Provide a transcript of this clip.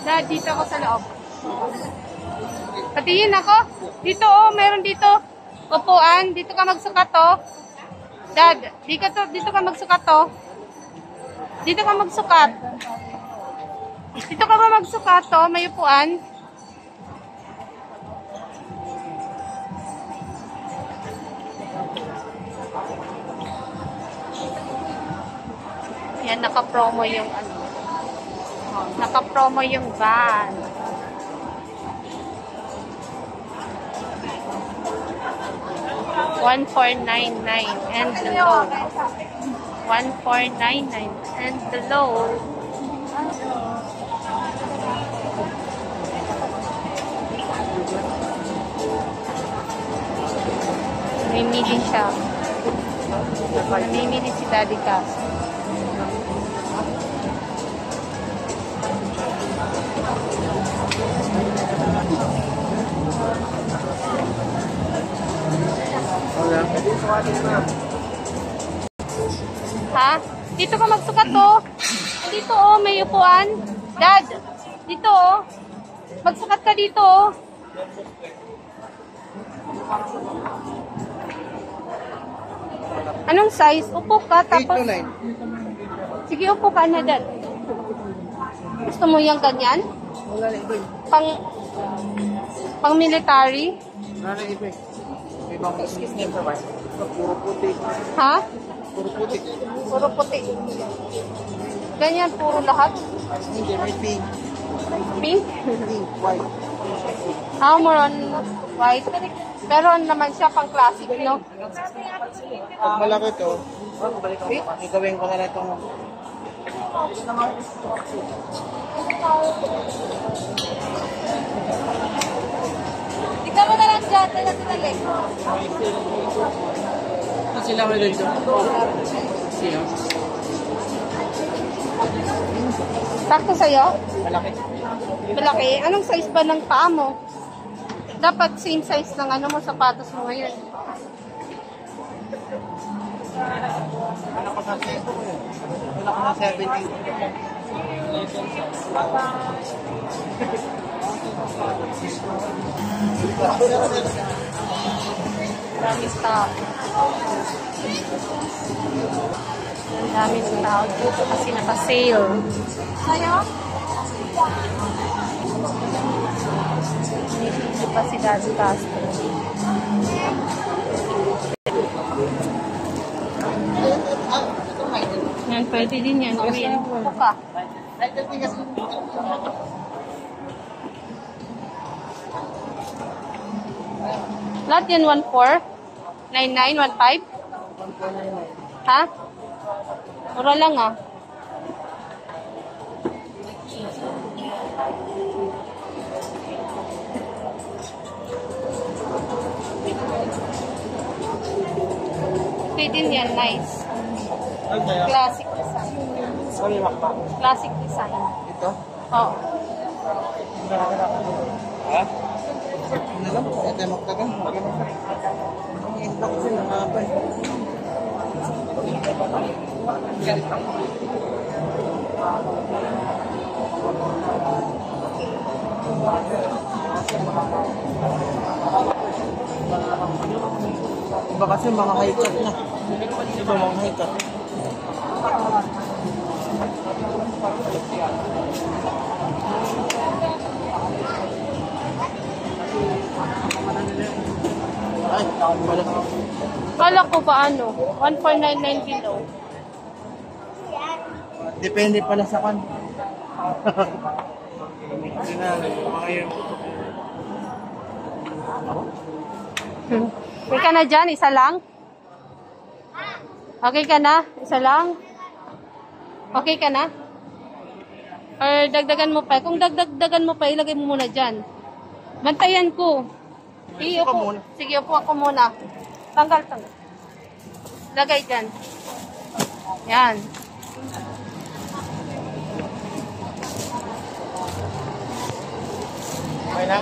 Dad, dito ako sa loob. Patingin ako. Dito, oh, meron dito. Upuan. Dito ka magsukat, oh. Dad, dito ka magsukat, oh. Dito ka magsukat. Dito ka ba magsukat, oh? May upuan. Yan, naka-promo yung ano. Naka-promo yung van. $1,499 and the low. $1,499 and the low. Namimili siya. Namimili si Daddy Cass. Ha? Dito ka magsukat, oh. Dito, oh, may upuan. Dad, dito, oh. Magsukat ka dito, oh. Anong size? Upo ka, tapos... Sige, upo ka na, Dad. Gusto mo yung ganyan? Pang military? Puro puti. Ha? Puro puti. Puro puti. Ganyan, puro lahat? Hindi, may pink. Pink? Pink, white. More on white. Pero naman siya pang classic, no? Pag malaki to, gagawin ko na lang itong... Ikaw mo na lang dyan, dala sila leg. Sila mo dito. Sino? Sakto sa'yo? Malaki. Malaki. Anong size ba ng paa mo? Dapat same size ng ano mo, sapatos mo ngayon. Ano ko sa seto ko yun? Wala ko na 70. Daming tao. Ang daming tao dito kasi naka-sale. Sa'yo? Hindi pa si Daddy Castro. Yan, pwede din yan. Gawin. Ito pa. Lahat yan 1,400? 9915? Ha? Mura lang, ah. Okay din yan, nice. Classic design. Classic design. Ito? Oo. Ha? Ano lang? Ito yung magtagal. Ang impact ko yung mabay. Iba kasi mga high cut na. Iba mga high cut. Ay, wala. Kala ko ba ano? 1499 kilo. Depende pala sa kan. Hindi na, mga yun. Okay ka na dyan? Isa lang? Okay ka na? Isa lang? Okay ka na? Or dagdagan mo pa? Kung dagdagan mo pa, ilagay mo muna dyan. Bantayan ko. Sige, Upo ka upo. muna. Sige, upo ako muna. Tanggal. Lagay dyan. Yan. Okay na?